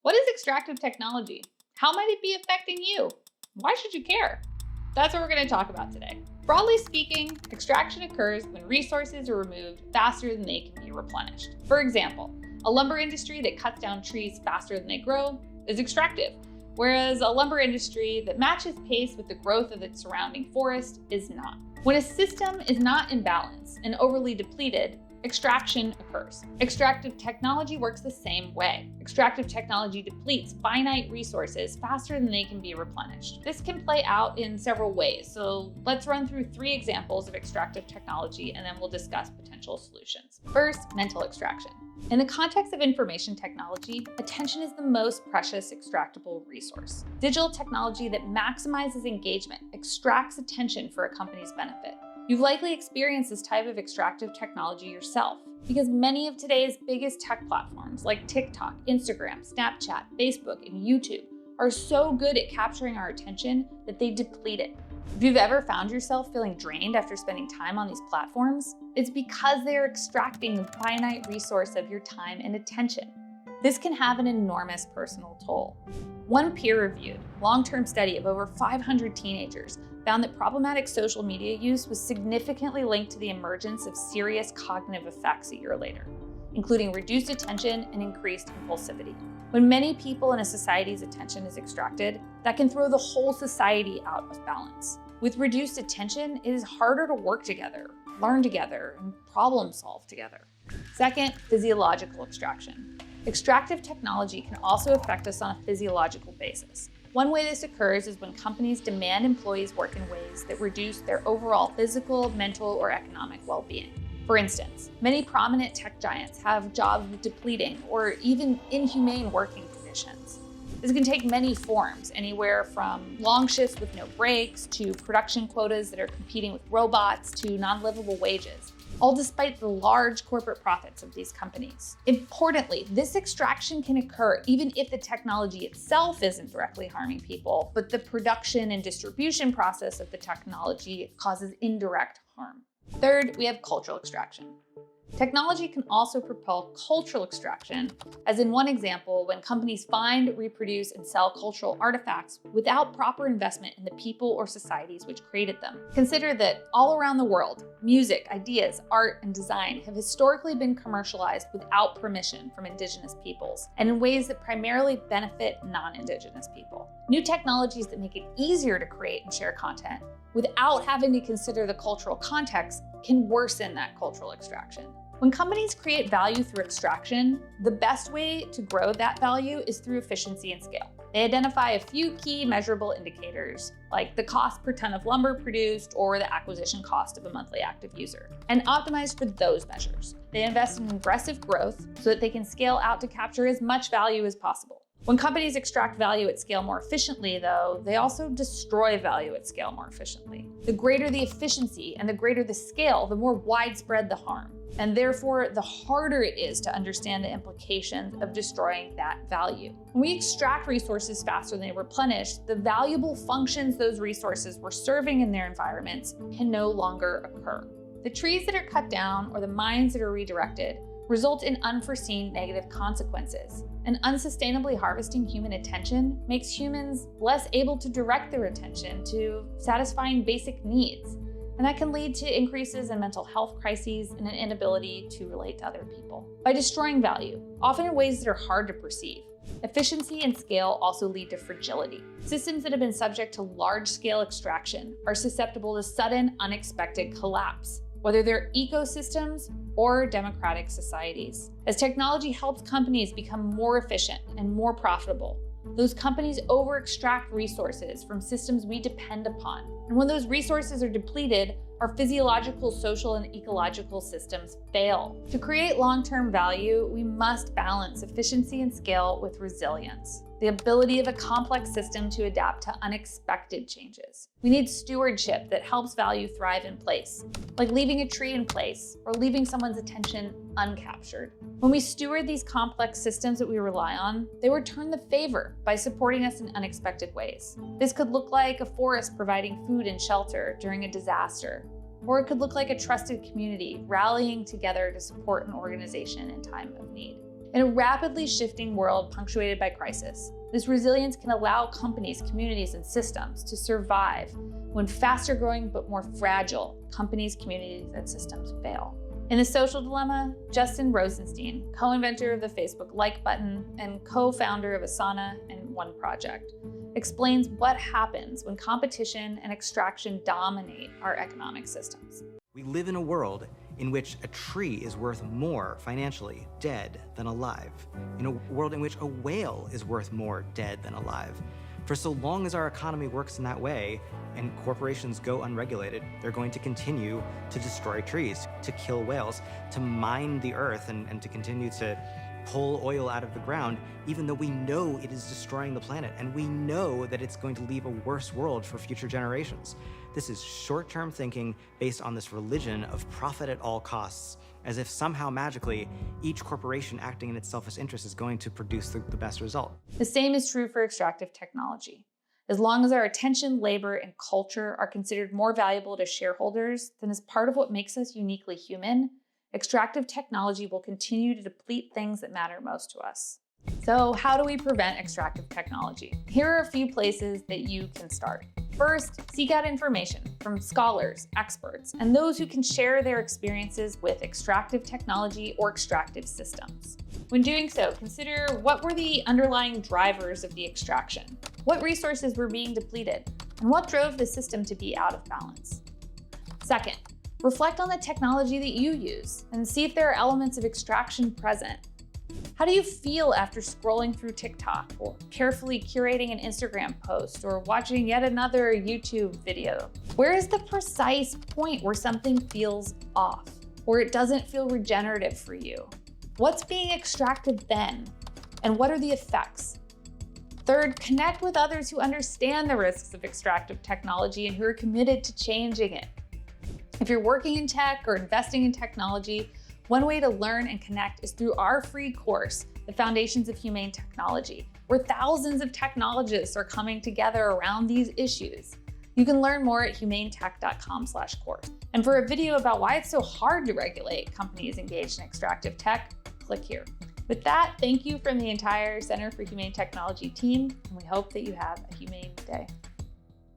What is extractive technology? How might it be affecting you? Why should you care? That's what we're going to talk about today. Broadly speaking, extraction occurs when resources are removed faster than they can be replenished. For example, a lumber industry that cuts down trees faster than they grow is extractive, whereas a lumber industry that matches pace with the growth of its surrounding forest is not. When a system is not in balance and overly depleted, extraction occurs. Extractive technology works the same way. Extractive technology depletes finite resources faster than they can be replenished. This can play out in several ways, so let's run through 3 examples of extractive technology and then we'll discuss potential solutions. First, mental extraction. In the context of information technology, attention is the most precious extractable resource. Digital technology that maximizes engagement extracts attention for a company's benefit. You've likely experienced this type of extractive technology yourself, because many of today's biggest tech platforms like TikTok, Instagram, Snapchat, Facebook, and YouTube are so good at capturing our attention that they deplete it. If you've ever found yourself feeling drained after spending time on these platforms, it's because they are extracting the finite resource of your time and attention. This can have an enormous personal toll. One peer-reviewed, long-term study of over 500 teenagers found that problematic social media use was significantly linked to the emergence of serious cognitive effects a year later, including reduced attention and increased impulsivity. When many people in a society's attention is extracted, that can throw the whole society out of balance. With reduced attention, it is harder to work together, learn together, and problem solve together. Second, physiological extraction. Extractive technology can also affect us on a physiological basis. One way this occurs is when companies demand employees work in ways that reduce their overall physical, mental, or economic well-being. For instance, many prominent tech giants have jobs with depleting or even inhumane working conditions. This can take many forms, anywhere from long shifts with no breaks, to production quotas that are competing with robots, to non-livable wages, all despite the large corporate profits of these companies. Importantly, this extraction can occur even if the technology itself isn't directly harming people, but the production and distribution process of the technology causes indirect harm. Third, we have cultural extraction. Technology can also propel cultural extraction, as in one example, when companies find, reproduce, and sell cultural artifacts without proper investment in the people or societies which created them. Consider that all around the world, music, ideas, art, and design have historically been commercialized without permission from indigenous peoples, and in ways that primarily benefit non-indigenous people. New technologies that make it easier to create and share content without having to consider the cultural context can worsen that cultural extraction. When companies create value through extraction, the best way to grow that value is through efficiency and scale. They identify a few key measurable indicators, like the cost per ton of lumber produced or the acquisition cost of a monthly active user, and optimize for those measures. They invest in aggressive growth so that they can scale out to capture as much value as possible. When companies extract value at scale more efficiently, though, they also destroy value at scale more efficiently. The greater the efficiency and the greater the scale, the more widespread the harm, and therefore the harder it is to understand the implications of destroying that value. When we extract resources faster than they replenish, the valuable functions those resources were serving in their environments can no longer occur. The trees that are cut down or the mines that are redirected result in unforeseen negative consequences. And unsustainably harvesting human attention makes humans less able to direct their attention to satisfying basic needs. And that can lead to increases in mental health crises and an inability to relate to other people. By destroying value, often in ways that are hard to perceive, efficiency and scale also lead to fragility. Systems that have been subject to large-scale extraction are susceptible to sudden, unexpected collapse, whether they're ecosystems or democratic societies. As technology helps companies become more efficient and more profitable, those companies over-extract resources from systems we depend upon. And when those resources are depleted, our physiological, social, and ecological systems fail. To create long-term value, we must balance efficiency and scale with resilience, the ability of a complex system to adapt to unexpected changes. We need stewardship that helps value thrive in place, like leaving a tree in place or leaving someone's attention uncaptured. When we steward these complex systems that we rely on, they return the favor by supporting us in unexpected ways. This could look like a forest providing food and shelter during a disaster, or it could look like a trusted community rallying together to support an organization in time of need. In a rapidly shifting world punctuated by crisis, this resilience can allow companies, communities, and systems to survive when faster growing but more fragile companies, communities, and systems fail. In The Social Dilemma, Justin Rosenstein, co-inventor of the Facebook like button and co-founder of Asana and One Project, explains what happens when competition and extraction dominate our economic systems. We live in a world in which a tree is worth more financially dead than alive, in a world in which a whale is worth more dead than alive. For so long as our economy works in that way and corporations go unregulated, they're going to continue to destroy trees, to kill whales, to mine the earth and to continue to pull oil out of the ground, even though we know it is destroying the planet and we know that it's going to leave a worse world for future generations. This is short-term thinking based on this religion of profit at all costs, as if somehow magically each corporation acting in its selfish interest is going to produce the best result. The same is true for extractive technology. As long as our attention, labor, and culture are considered more valuable to shareholders than as part of what makes us uniquely human, extractive technology will continue to deplete things that matter most to us. So how do we prevent extractive technology? Here are a few places that you can start. First, seek out information from scholars, experts, and those who can share their experiences with extractive technology or extractive systems. When doing so, consider what were the underlying drivers of the extraction, what resources were being depleted, and what drove the system to be out of balance. Second, reflect on the technology that you use and see if there are elements of extraction present. How do you feel after scrolling through TikTok or carefully curating an Instagram post or watching yet another YouTube video? Where is the precise point where something feels off, or it doesn't feel regenerative for you? What's being extracted then? And what are the effects? Third, connect with others who understand the risks of extractive technology and who are committed to changing it. If you're working in tech or investing in technology, one way to learn and connect is through our free course, The Foundations of Humane Technology, where thousands of technologists are coming together around these issues. You can learn more at humanetech.com/course. And for a video about why it's so hard to regulate companies engaged in extractive tech, click here. With that, thank you from the entire Center for Humane Technology team, and we hope that you have a humane day.